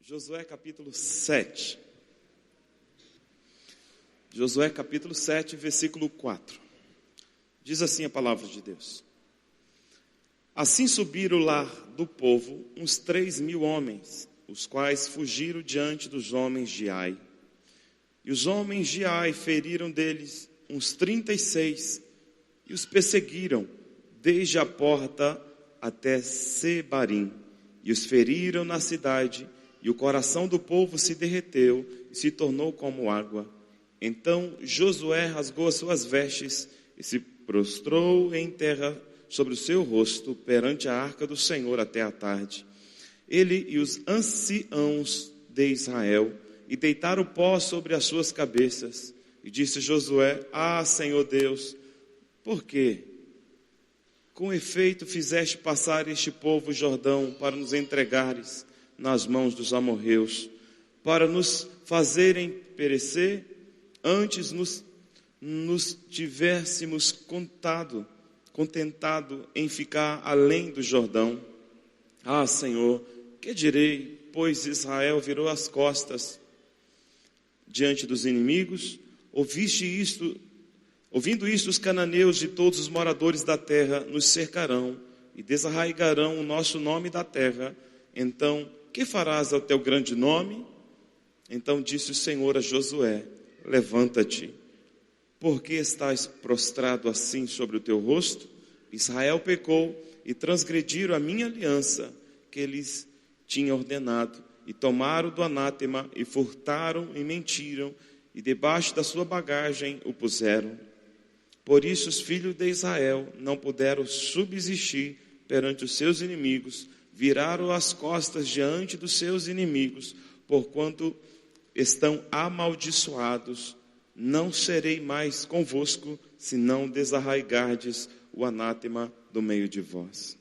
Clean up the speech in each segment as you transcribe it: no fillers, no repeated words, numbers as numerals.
Josué capítulo 7. Josué capítulo 7, versículo 4. Diz assim a palavra de Deus. Assim subiram lá do povo uns 3.000 homens, os quais fugiram diante dos homens de Ai. E os homens de Ai feriram deles uns 36 e os perseguiram desde a porta até Sebarim. E os feriram na cidade, e o coração do povo se derreteu e se tornou como água. Então Josué rasgou as suas vestes e se prostrou em terra sobre o seu rosto perante a arca do Senhor até a tarde. Ele e os anciãos de Israel, e deitaram pó sobre as suas cabeças. E disse Josué: Ah, Senhor Deus, por quê? Com efeito fizeste passar este povo o Jordão para nos entregares nas mãos dos amorreus, para nos fazerem perecer, antes nos tivéssemos contentado em ficar além do Jordão. Ah, Senhor, que direi, pois Israel virou as costas diante dos inimigos? Ouvindo isto, os cananeus e todos os moradores da terra nos cercarão e desarraigarão o nosso nome da terra. Então, que farás ao teu grande nome? Então disse o Senhor a Josué: Levanta-te, porque estás prostrado assim sobre o teu rosto? Israel pecou e transgrediram a minha aliança que lhes tinha ordenado, e tomaram do anátema, e furtaram e mentiram, e debaixo da sua bagagem o puseram. Por isso os filhos de Israel não puderam subsistir perante os seus inimigos, viraram as costas diante dos seus inimigos, porquanto estão amaldiçoados. Não serei mais convosco, se não desarraigardes o anátema do meio de vós.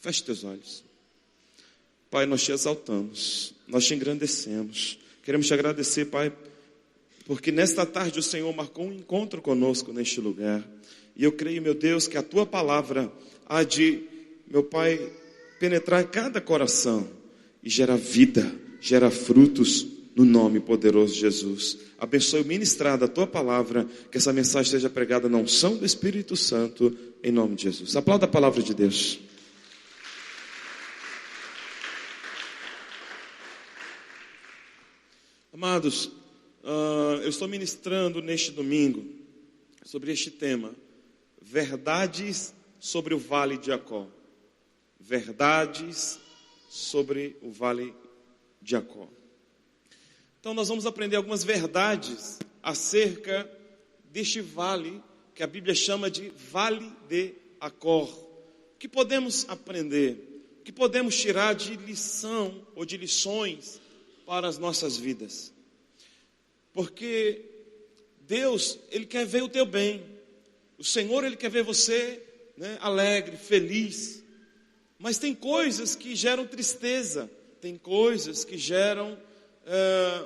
Feche teus olhos. Pai, nós te exaltamos, nós te engrandecemos. Queremos te agradecer, Pai, porque nesta tarde o Senhor marcou um encontro conosco neste lugar. E eu creio, meu Deus, que a tua palavra há de, meu Pai, penetrar em cada coração e gerar vida, gerar frutos no nome poderoso de Jesus. Abençoe o ministrar da tua palavra, que essa mensagem seja pregada na unção do Espírito Santo, em nome de Jesus. Aplauda a palavra de Deus. Amados, eu estou ministrando neste domingo sobre este tema: verdades sobre o Vale de Jacó. Verdades sobre o Vale de Jacó. Então nós vamos aprender algumas verdades acerca deste vale que a Bíblia chama de Vale de Acor. O que podemos aprender? O que podemos tirar de lição ou de lições para as nossas vidas? Porque Deus, Ele quer ver o teu bem. O Senhor, Ele quer ver você, alegre, feliz. Mas tem coisas que geram tristeza, tem coisas que geram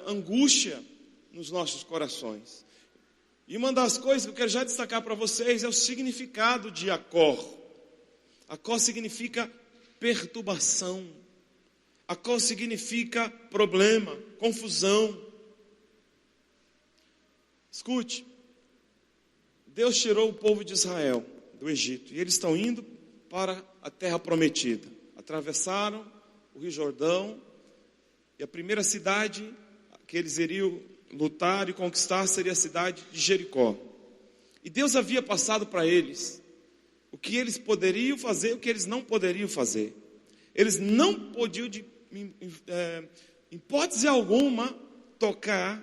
angústia nos nossos corações. E uma das coisas que eu quero já destacar para vocês é o significado de Acor. Acor significa perturbação. Acor significa problema, confusão. Escute, Deus tirou o povo de Israel do Egito e eles estão indo para a terra prometida. Atravessaram o Rio Jordão e a primeira cidade que eles iriam lutar e conquistar seria a cidade de Jericó. E Deus havia passado para eles o que eles poderiam fazer e o que eles não poderiam fazer. Eles não podiam, em hipótese alguma, tocar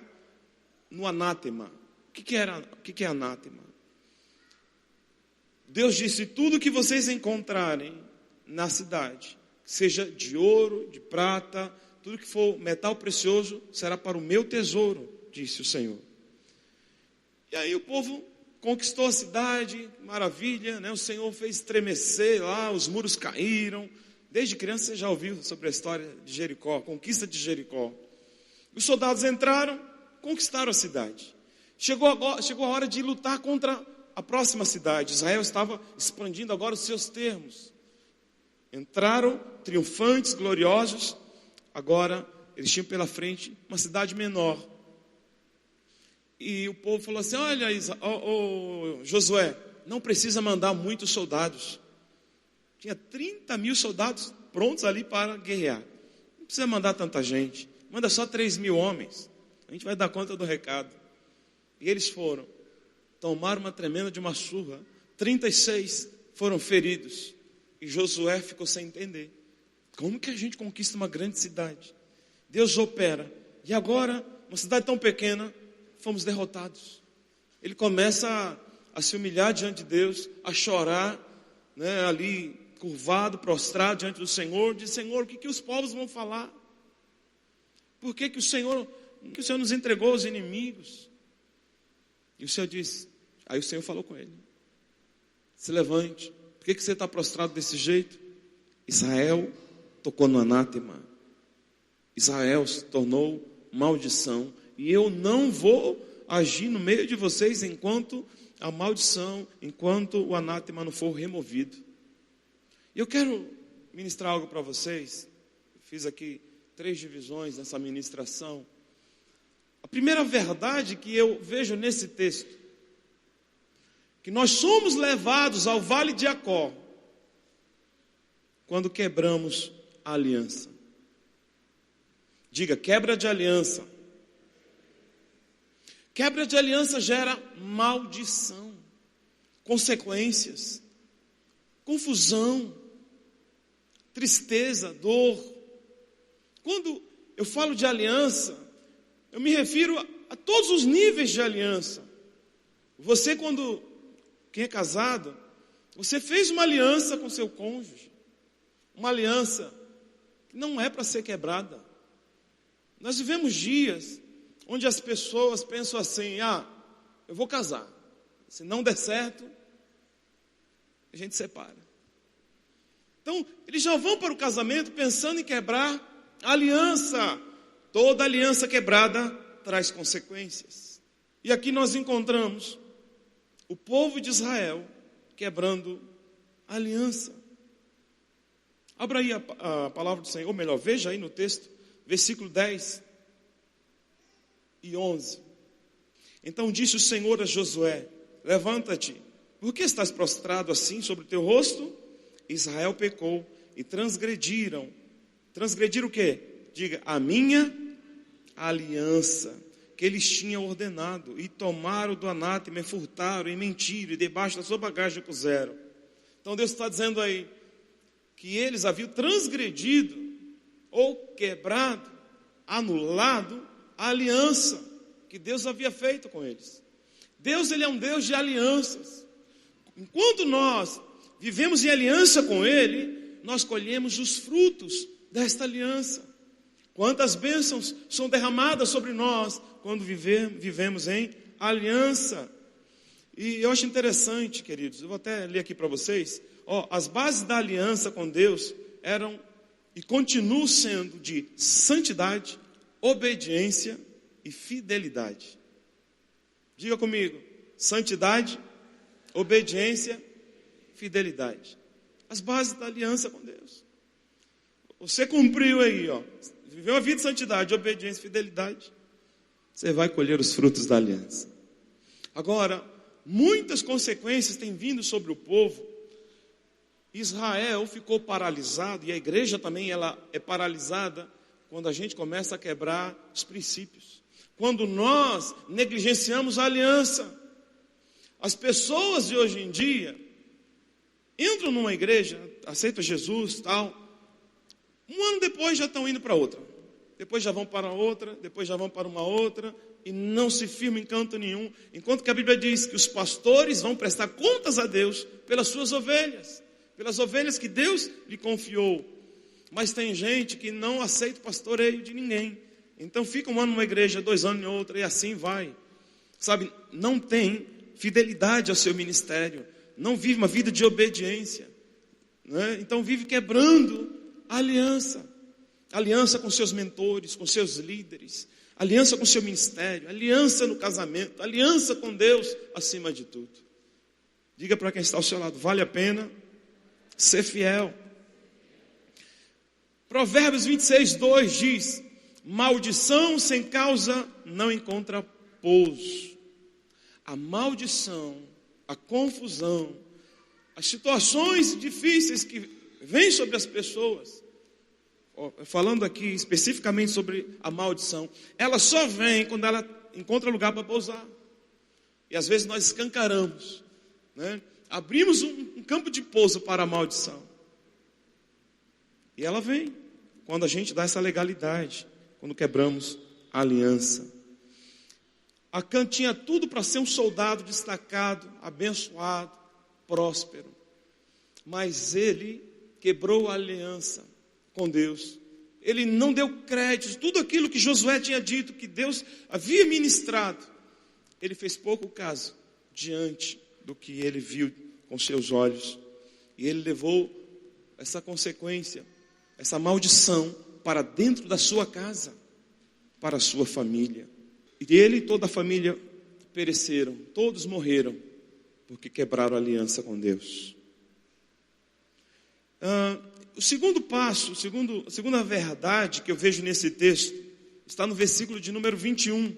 no anátema. O que é anátema? Deus disse: tudo que vocês encontrarem na cidade, seja de ouro, de prata, tudo que for metal precioso, será para o meu tesouro, disse o Senhor. E aí o povo conquistou a cidade, maravilha, O Senhor fez estremecer lá, os muros caíram. Desde criança você já ouviu sobre a história de Jericó, a conquista de Jericó. Os soldados entraram, conquistaram a cidade. Chegou a hora de lutar contra a próxima cidade. Israel estava expandindo agora os seus termos. Entraram triunfantes, gloriosos. Agora eles tinham pela frente uma cidade menor. E o povo falou assim: olha, Josué, não precisa mandar muitos soldados. Tinha 30.000 soldados prontos ali para guerrear. Não precisa mandar tanta gente. Manda só 3.000 homens. A gente vai dar conta do recado. E eles foram. Tomaram uma tremenda de uma surra. 36 foram feridos. E Josué ficou sem entender. Como que a gente conquista uma grande cidade? Deus opera. E agora, uma cidade tão pequena, fomos derrotados. Ele começa a se humilhar diante de Deus, a chorar, né, ali curvado, prostrado diante do Senhor. Diz: Senhor, o que os povos vão falar? Por que o Senhor nos entregou aos inimigos? E o Senhor disse, aí o Senhor falou com ele: se levante. Por que você está prostrado desse jeito? Israel tocou no anátema. Israel se tornou maldição. E eu não vou agir no meio de vocês enquanto a maldição, enquanto o anátema não for removido. E eu quero ministrar algo para vocês. Fiz aqui 3 divisões nessa ministração. A primeira verdade que eu vejo nesse texto, que nós somos levados ao vale de Jacó quando quebramos a aliança. Diga: quebra de aliança. Quebra de aliança gera maldição, consequências, confusão, tristeza, dor. Quando eu falo de aliança, eu me refiro a todos os níveis de aliança. Você, quem é casado, você fez uma aliança com seu cônjuge, uma aliança que não é para ser quebrada. Nós vivemos dias onde as pessoas pensam assim: eu vou casar, se não der certo, a gente separa. Então, eles já vão para o casamento pensando em quebrar a aliança. Toda aliança quebrada traz consequências. E aqui nós encontramos o povo de Israel quebrando a aliança. Abra aí a palavra do Senhor, ou melhor, veja aí no texto, versículo 10 e 11. Então disse o Senhor a Josué: levanta-te, por que estás prostrado assim sobre o teu rosto? Israel pecou e transgrediram. Transgrediram o quê? Diga: a minha aliança que eles tinham ordenado, e tomaram do anátema, e furtaram, e mentiram, e debaixo da sua bagagem puseram. Então Deus está dizendo aí que eles haviam transgredido, ou quebrado, anulado a aliança que Deus havia feito com eles. Deus, Ele é um Deus de alianças. Enquanto nós vivemos em aliança com Ele, nós colhemos os frutos desta aliança. Quantas bênçãos são derramadas sobre nós quando vivemos em aliança. E eu acho interessante, queridos, eu vou até ler aqui para vocês. As bases da aliança com Deus eram e continuam sendo de santidade, obediência e fidelidade. Diga comigo: santidade, obediência, fidelidade. As bases da aliança com Deus. Você cumpriu aí, viveu uma vida de santidade, obediência e fidelidade, você vai colher os frutos da aliança. Agora, muitas consequências têm vindo sobre o povo. Israel ficou paralisado, e a igreja também ela é paralisada quando a gente começa a quebrar os princípios. Quando nós negligenciamos a aliança. As pessoas de hoje em dia entram numa igreja, aceitam Jesus, tal. Um ano depois já estão indo para outra. Depois já vão para outra, depois já vão para uma outra, e não se firmam em canto nenhum. Enquanto que a Bíblia diz que os pastores vão prestar contas a Deus pelas suas ovelhas, pelas ovelhas que Deus lhe confiou. Mas tem gente que não aceita o pastoreio de ninguém. Então fica um ano numa igreja, 2 anos em outra, e assim vai. Sabe, não tem fidelidade ao seu ministério, não vive uma vida de obediência, né? Então vive quebrando a aliança. Aliança com seus mentores, com seus líderes, aliança com seu ministério, aliança no casamento, aliança com Deus acima de tudo. Diga para quem está ao seu lado: vale a pena ser fiel. Provérbios 26:2 diz: maldição sem causa não encontra pouso. A maldição, a confusão, as situações difíceis que vêm sobre as pessoas, falando aqui especificamente sobre a maldição, ela só vem quando ela encontra lugar para pousar. E às vezes nós escancaramos, né? Abrimos um campo de pouso para a maldição. E ela vem quando a gente dá essa legalidade, quando quebramos a aliança. Acã tinha tudo para ser um soldado destacado, abençoado, próspero. Mas ele quebrou a aliança com Deus. Ele não deu crédito, tudo aquilo que Josué tinha dito, que Deus havia ministrado. Ele fez pouco caso diante do que ele viu com seus olhos. E ele levou essa consequência, essa maldição para dentro da sua casa, para a sua família. E ele e toda a família pereceram, todos morreram, porque quebraram a aliança com Deus. O segundo passo, a segunda verdade que eu vejo nesse texto, está no versículo de número 21.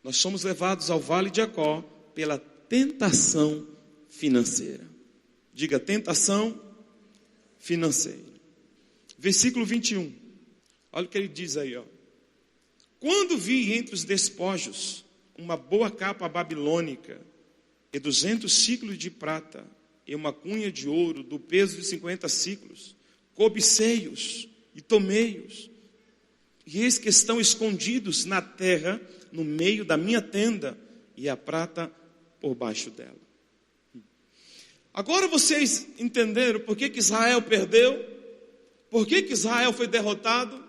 Nós somos levados ao vale de Jacó pela tentação financeira. Diga, tentação financeira. Versículo 21. Olha o que ele diz aí, ó. Quando vi entre os despojos uma boa capa babilônica e 200 ciclos de prata e uma cunha de ouro do peso de 50 ciclos, cobicei-os e tomei-os. E eis que estão escondidos na terra, no meio da minha tenda, e a prata por baixo dela. Agora vocês entenderam por que Israel perdeu? Por que Israel foi derrotado?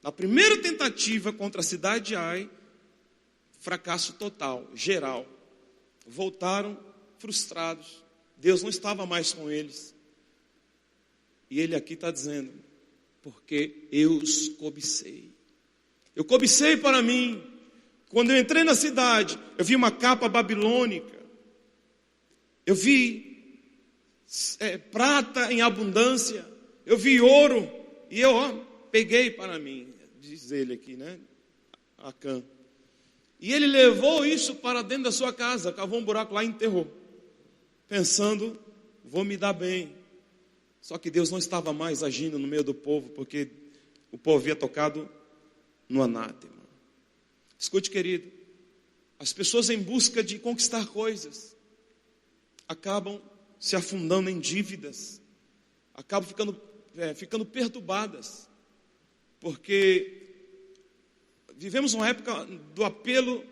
Na primeira tentativa contra a cidade de Ai, fracasso total, geral. Voltaram frustrados. Deus não estava mais com eles. E ele aqui está dizendo, porque eu os cobicei. Eu cobicei para mim. Quando eu entrei na cidade, eu vi uma capa babilônica. Eu vi prata em abundância. Eu vi ouro. E eu peguei para mim, diz ele aqui, né? Acã. E ele levou isso para dentro da sua casa, cavou um buraco lá e enterrou. Pensando, vou me dar bem. Só que Deus não estava mais agindo no meio do povo, porque o povo havia tocado no anátema. Escute, querido, as pessoas em busca de conquistar coisas, acabam se afundando em dívidas, acabam ficando perturbadas, porque vivemos uma época do apelo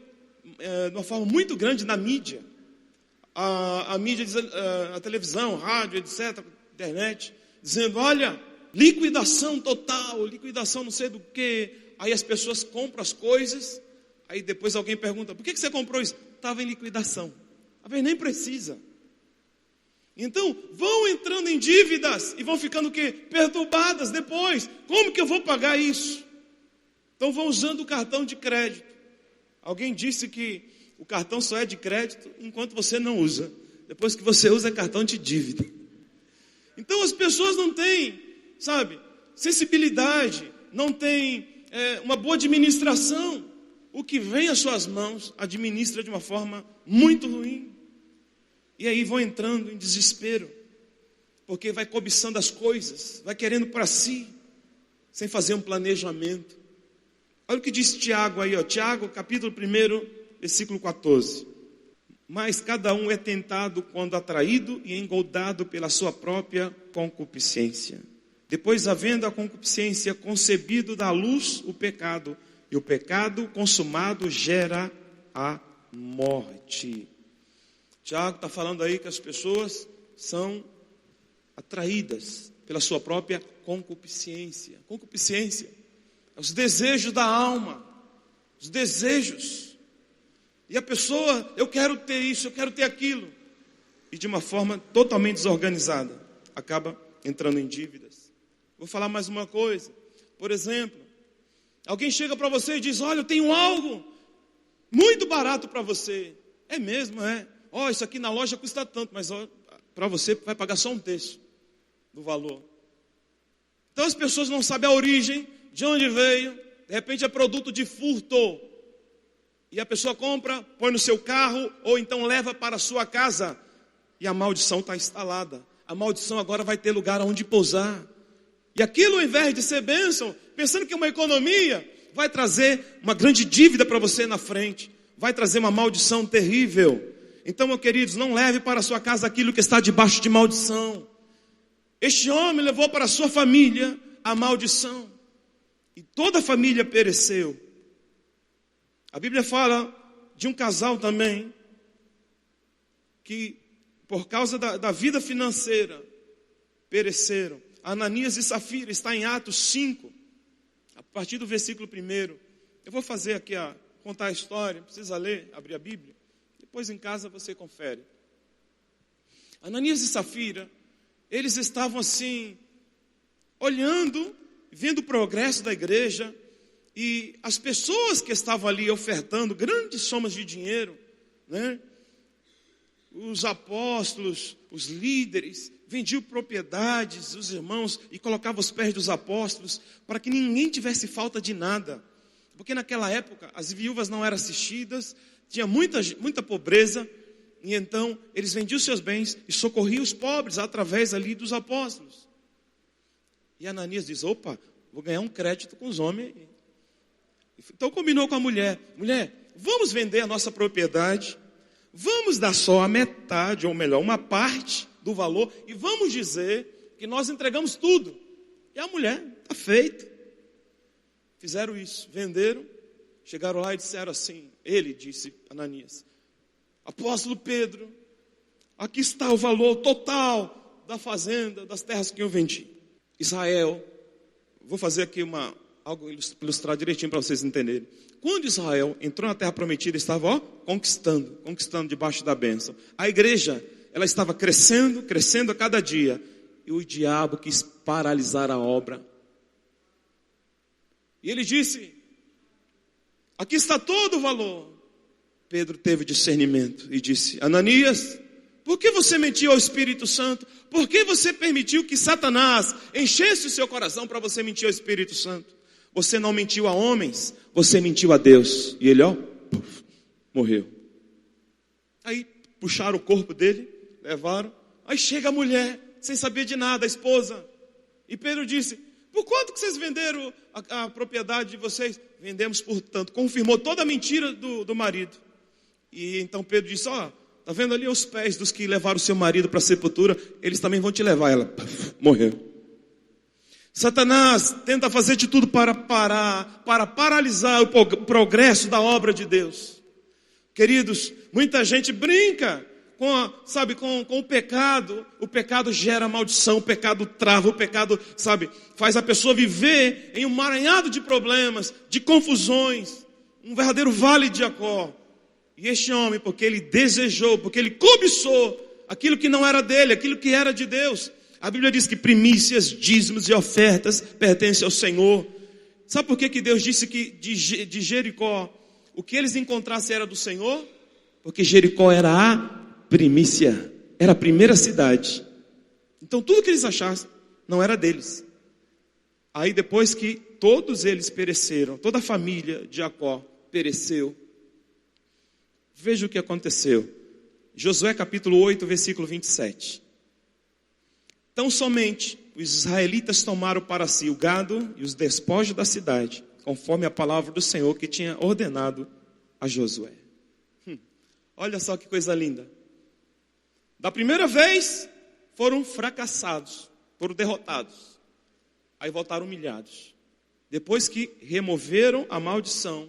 de uma forma muito grande na mídia. A mídia, a televisão, rádio, etc., internet, dizendo, olha, liquidação total, liquidação não sei do que. Aí as pessoas compram as coisas, aí depois alguém pergunta, por que você comprou isso? Estava em liquidação. Às vezes nem precisa. Então, vão entrando em dívidas e vão ficando o quê? Perturbadas depois. Como que eu vou pagar isso? Então vão usando o cartão de crédito. Alguém disse que o cartão só é de crédito enquanto você não usa. Depois que você usa, é cartão de dívida. Então as pessoas não têm, sensibilidade, não têm uma boa administração. O que vem às suas mãos, administra de uma forma muito ruim. E aí vão entrando em desespero, porque vai cobiçando as coisas, vai querendo para si, sem fazer um planejamento. Olha o que diz Tiago aí, Tiago, capítulo 1, versículo 14. Mas cada um é tentado quando atraído e engoldado pela sua própria concupiscência. Depois, havendo a concupiscência concebido da luz o pecado, e o pecado consumado gera a morte. Tiago está falando aí que as pessoas são atraídas pela sua própria concupiscência. Concupiscência é os desejos da alma, os desejos. E a pessoa, eu quero ter isso, eu quero ter aquilo. E de uma forma totalmente desorganizada, acaba entrando em dívidas. Vou falar mais uma coisa. Por exemplo, alguém chega para você e diz, olha, eu tenho algo muito barato para você. É mesmo, é. Isso aqui na loja custa tanto, mas para você vai pagar só um terço do valor. Então as pessoas não sabem a origem de onde veio, de repente é produto de furto. E a pessoa compra, põe no seu carro, ou então leva para a sua casa. E a maldição está instalada. A maldição agora vai ter lugar onde pousar. E aquilo, ao invés de ser bênção, pensando que é uma economia, vai trazer uma grande dívida para você na frente. Vai trazer uma maldição terrível. Então, meus queridos, não leve para a sua casa aquilo que está debaixo de maldição. Este homem levou para a sua família a maldição. E toda a família pereceu. A Bíblia fala de um casal também, que por causa da vida financeira, pereceram. Ananias e Safira, está em Atos 5, a partir do versículo 1. Eu vou fazer aqui, contar a história, não precisa ler, abrir a Bíblia. Depois em casa você confere. Ananias e Safira, eles estavam assim, olhando, vendo o progresso da igreja, e as pessoas que estavam ali ofertando grandes somas de dinheiro, né? Os apóstolos, os líderes, vendiam propriedades, os irmãos, e colocavam os pés dos apóstolos, para que ninguém tivesse falta de nada. Porque naquela época, as viúvas não eram assistidas, tinha muita pobreza, e então eles vendiam seus bens e socorriam os pobres através ali dos apóstolos. E Ananias diz, opa, vou ganhar um crédito com os homens. Então combinou com a mulher, vamos vender a nossa propriedade, vamos dar só a metade, ou melhor, uma parte do valor, e vamos dizer que nós entregamos tudo. E a mulher, está feito. Fizeram isso, venderam, chegaram lá e disseram assim, ele disse, Ananias, apóstolo Pedro, aqui está o valor total da fazenda, das terras que eu vendi. Israel, vou fazer aqui algo ilustrar direitinho para vocês entenderem. Quando Israel entrou na terra prometida, estava conquistando debaixo da bênção. A igreja, ela estava crescendo a cada dia. E o diabo quis paralisar a obra. E ele disse, aqui está todo o valor. Pedro teve discernimento e disse, Ananias, por que você mentiu ao Espírito Santo? Por que você permitiu que Satanás enchesse o seu coração para você mentir ao Espírito Santo? Você não mentiu a homens, você mentiu a Deus. E ele, morreu. Aí puxaram o corpo dele, levaram. Aí chega a mulher, sem saber de nada, a esposa. E Pedro disse, por quanto que vocês venderam a propriedade de vocês? Vendemos por tanto. Confirmou toda a mentira do marido. E então Pedro disse, está vendo ali os pés dos que levaram o seu marido para a sepultura? Eles também vão te levar. Ela morreu. Satanás tenta fazer de tudo para paralisar o progresso da obra de Deus. Queridos, muita gente brinca com o pecado. O pecado gera maldição, o pecado trava, o pecado, faz a pessoa viver em um emaranhado de problemas, de confusões, um verdadeiro vale de Jacó. E este homem, porque ele desejou, porque ele cobiçou aquilo que não era dele, aquilo que era de Deus. A Bíblia diz que primícias, dízimos e ofertas pertencem ao Senhor. Sabe por que Deus disse que de Jericó, o que eles encontrassem era do Senhor? Porque Jericó era a primícia, era a primeira cidade. Então tudo que eles achassem não era deles. Aí depois que todos eles pereceram, toda a família de Jacó pereceu, veja o que aconteceu. Josué capítulo 8, versículo 27. Tão somente os israelitas tomaram para si o gado e os despojos da cidade, conforme a palavra do Senhor que tinha ordenado a Josué. Olha só que coisa linda. Da primeira vez, foram fracassados, foram derrotados. Aí voltaram humilhados. Depois que removeram a maldição,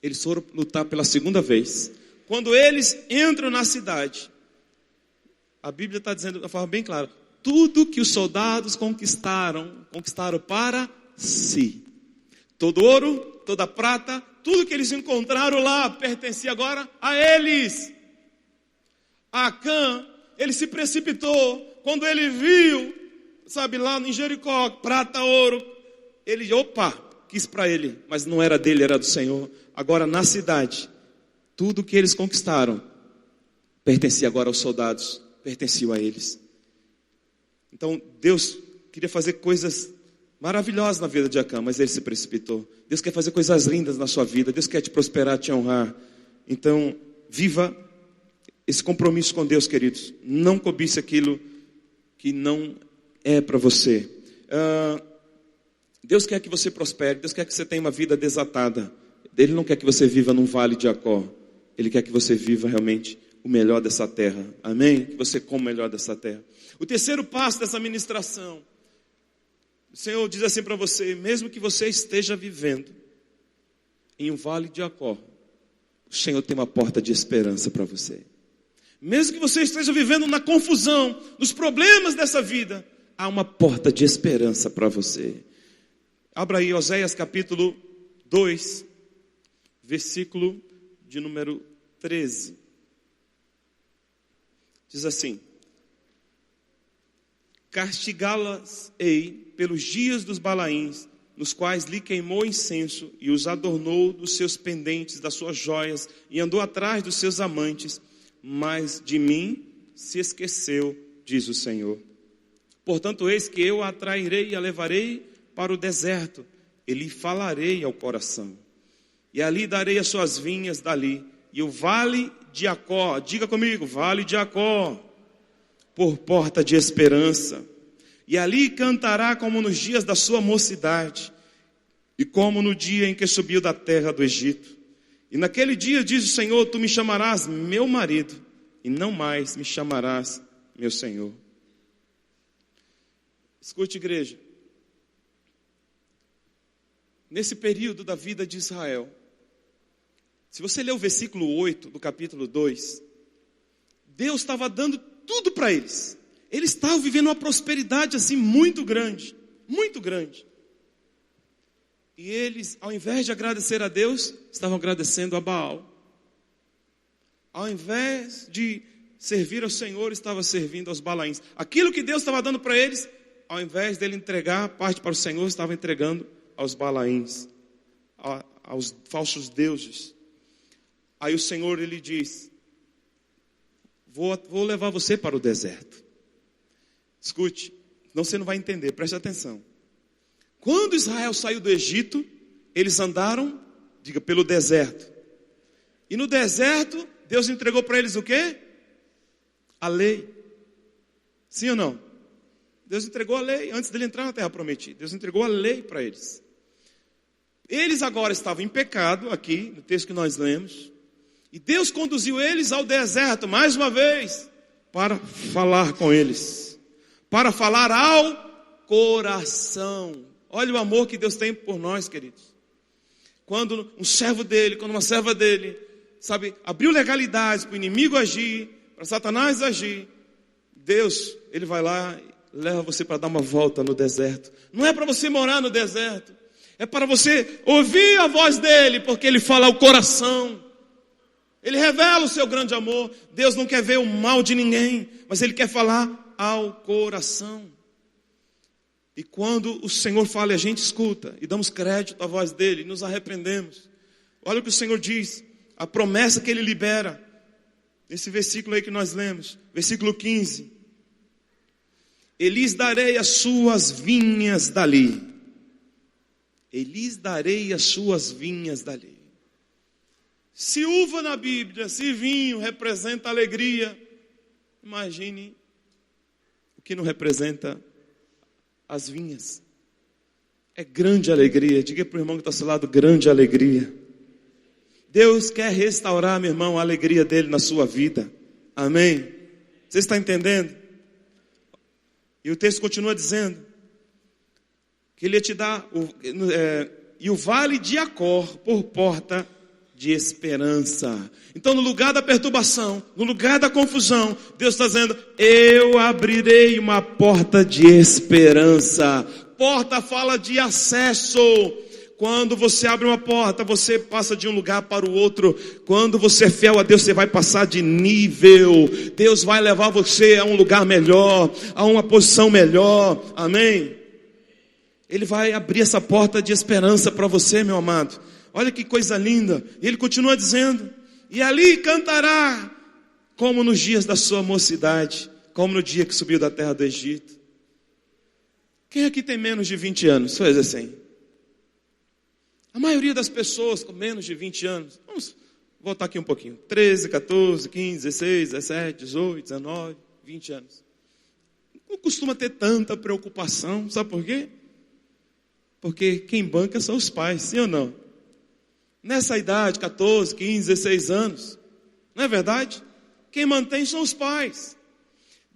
eles foram lutar pela segunda vez. Quando eles entram na cidade, a Bíblia está dizendo de uma forma bem clara, tudo que os soldados conquistaram para si. Todo ouro, toda prata, tudo que eles encontraram lá pertencia agora a eles. Acã, ele se precipitou, quando ele viu, lá em Jericó, prata, ouro, ele, quis para ele, mas não era dele, era do Senhor. Agora na cidade, tudo que eles conquistaram, pertencia agora aos soldados, pertencia a eles. Então Deus queria fazer coisas maravilhosa na vida de Acã, mas ele se precipitou. Deus quer fazer coisas lindas na sua vida. Deus quer te prosperar, te honrar. Então, viva esse compromisso com Deus, queridos. Não cobice aquilo que não é para você. Deus quer que você prospere. Deus quer que você tenha uma vida desatada. Ele não quer que você viva num vale de Jacó. Ele quer que você viva realmente o melhor dessa terra. Amém? Que você coma o melhor dessa terra. O terceiro passo dessa ministração. O Senhor diz assim para você: mesmo que você esteja vivendo em um vale de Jacó, o Senhor tem uma porta de esperança para você. Mesmo que você esteja vivendo na confusão, nos problemas dessa vida, há uma porta de esperança para você. Abra aí Oséias capítulo 2, versículo de número 13. Diz assim: castigá-las-ei pelos dias dos Balaíns, nos quais lhe queimou incenso e os adornou dos seus pendentes, das suas joias, e andou atrás dos seus amantes, mas de mim se esqueceu, diz o Senhor. Portanto, eis que eu a atrairei e a levarei para o deserto, e lhe falarei ao coração. E ali darei as suas vinhas dali, e o vale de Jacó, diga comigo, vale de Jacó, por porta de esperança. E ali cantará como nos dias da sua mocidade, e como no dia em que subiu da terra do Egito. E naquele dia, diz o Senhor, tu me chamarás meu marido, e não mais me chamarás meu Senhor. Escute, igreja. Nesse período da vida de Israel, se você ler o versículo 8 do capítulo 2, Deus estava dando tudo para eles. Eles estavam vivendo uma prosperidade assim muito grande, muito grande. E eles, ao invés de agradecer a Deus, estavam agradecendo a Baal. Ao invés de servir ao Senhor, estavam servindo aos Balaíns. Aquilo que Deus estava dando para eles, ao invés dele entregar parte para o Senhor, estava entregando aos Balaíns, aos falsos deuses. Aí o Senhor, ele diz: vou levar você para o deserto. Escute, senão você não vai entender, preste atenção. Quando Israel saiu do Egito, eles andaram, diga, pelo deserto. E no deserto, Deus entregou para eles o quê? A lei. Sim ou não? Deus entregou a lei antes dele entrar na terra prometida. Deus entregou a lei para eles. Eles agora estavam em pecado, aqui no texto que nós lemos. E Deus conduziu eles ao deserto, mais uma vez, para falar com eles. Para falar ao coração. Olha o amor que Deus tem por nós, queridos. Quando um servo dele, quando uma serva dele, sabe, abriu legalidades para o inimigo agir, para Satanás agir, Deus, ele vai lá e leva você para dar uma volta no deserto. Não é para você morar no deserto, é para você ouvir a voz dele, porque ele fala ao coração. Ele revela o seu grande amor. Deus não quer ver o mal de ninguém, mas ele quer falar ao coração. E quando o Senhor fala, a gente escuta e damos crédito à voz dele, nos arrependemos. Olha o que o Senhor diz, a promessa que ele libera, nesse versículo aí que nós lemos, versículo 15. E lhes darei as suas vinhas dali. E lhes darei as suas vinhas dali. Se uva na Bíblia, se vinho representa alegria, imagine o que não representa as vinhas. É grande alegria. Diga para o irmão que está ao seu lado, grande alegria. Deus quer restaurar, meu irmão, a alegria dele na sua vida. Amém? Você está entendendo? E o texto continua dizendo que ele ia te dar e o vale de Acor por porta de esperança. Então, no lugar da perturbação, no lugar da confusão, Deus está dizendo: eu abrirei uma porta de esperança. Porta fala de acesso. Quando você abre uma porta, você passa de um lugar para o outro. Quando você é fiel a Deus, você vai passar de nível. Deus vai levar você a um lugar melhor, a uma posição melhor. Amém? Ele vai abrir essa porta de esperança para você, meu amado. Olha que coisa linda. E ele continua dizendo: e ali cantará como nos dias da sua mocidade, como no dia que subiu da terra do Egito. Quem aqui tem menos de 20 anos? Faz assim. A maioria das pessoas com menos de 20 anos, vamos voltar aqui um pouquinho, 13, 14, 15, 16, 17, 18, 19, 20 anos. Não costuma ter tanta preocupação, sabe por quê? Porque quem banca são os pais, sim ou não? Nessa idade, 14, 15, 16 anos, não é verdade? Quem mantém são os pais.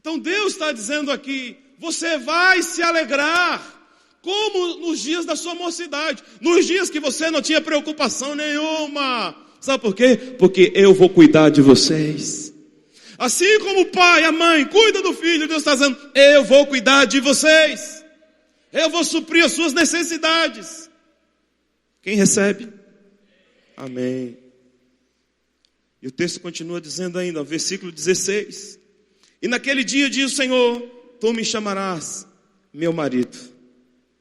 Então Deus está dizendo aqui, você vai se alegrar, como nos dias da sua mocidade, nos dias que você não tinha preocupação nenhuma. Sabe por quê? Porque eu vou cuidar de vocês. Assim como o pai, a mãe, cuida do filho, Deus está dizendo, eu vou cuidar de vocês. Eu vou suprir as suas necessidades. Quem recebe? Amém. E o texto continua dizendo ainda, versículo 16. E naquele dia diz o Senhor, tu me chamarás meu marido,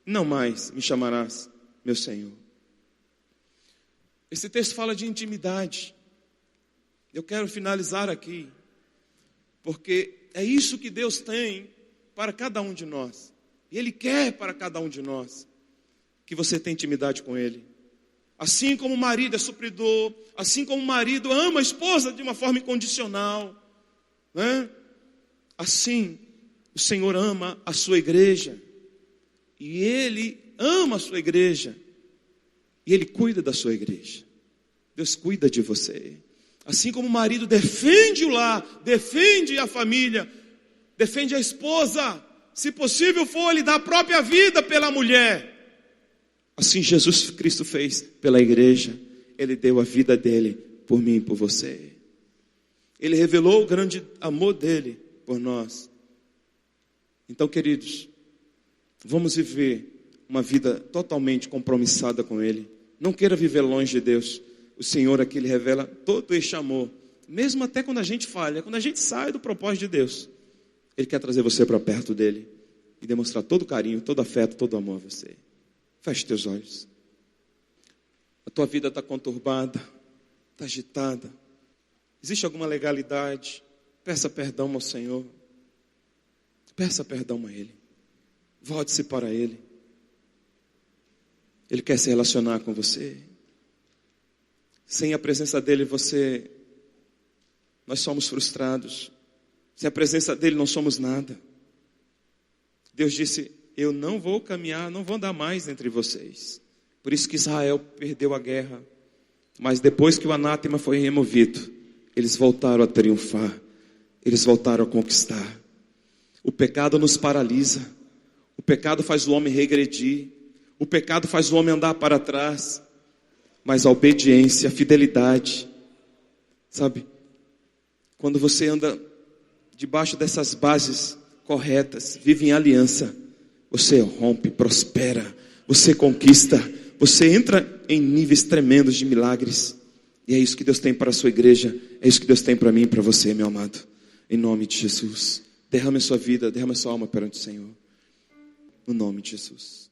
não mais me chamarás meu Senhor. Esse texto fala de intimidade. Eu quero finalizar aqui, porque é isso que Deus tem para cada um de nós. E Ele quer para cada um de nós que você tenha intimidade com Ele. Assim como o marido é supridor, assim como o marido ama a esposa de uma forma incondicional, né? Assim, o Senhor ama a sua igreja. E Ele ama a sua igreja. E Ele cuida da sua igreja. Deus cuida de você. Assim como o marido defende o lar, defende a família, defende a esposa. Se possível for, Ele dá a própria vida pela mulher. Assim Jesus Cristo fez pela igreja. Ele deu a vida dele por mim e por você. Ele revelou o grande amor dele por nós. Então, queridos, vamos viver uma vida totalmente compromissada com Ele. Não queira viver longe de Deus. O Senhor aqui, Ele revela todo este amor. Mesmo até quando a gente falha, quando a gente sai do propósito de Deus, Ele quer trazer você para perto dEle e demonstrar todo carinho, todo afeto, todo amor a você. Feche teus olhos. A tua vida está conturbada, está agitada. Existe alguma legalidade? Peça perdão ao Senhor. Peça perdão a Ele. Volte-se para Ele. Ele quer se relacionar com você. Sem a presença dEle, nós somos frustrados. Sem a presença dEle, não somos nada. Deus disse, eu não vou caminhar, não vou andar mais entre vocês. Por isso que Israel perdeu a guerra. Mas depois que o anátema foi removido, eles voltaram a triunfar. Eles voltaram a conquistar. O pecado nos paralisa. O pecado faz o homem regredir. O pecado faz o homem andar para trás. Mas a obediência, a fidelidade, sabe? Quando você anda debaixo dessas bases corretas, vive em aliança, você rompe, prospera, você conquista, você entra em níveis tremendos de milagres. E é isso que Deus tem para a sua igreja, é isso que Deus tem para mim e para você, meu amado. Em nome de Jesus, derrame a sua vida, derrame a sua alma perante o Senhor. No nome de Jesus.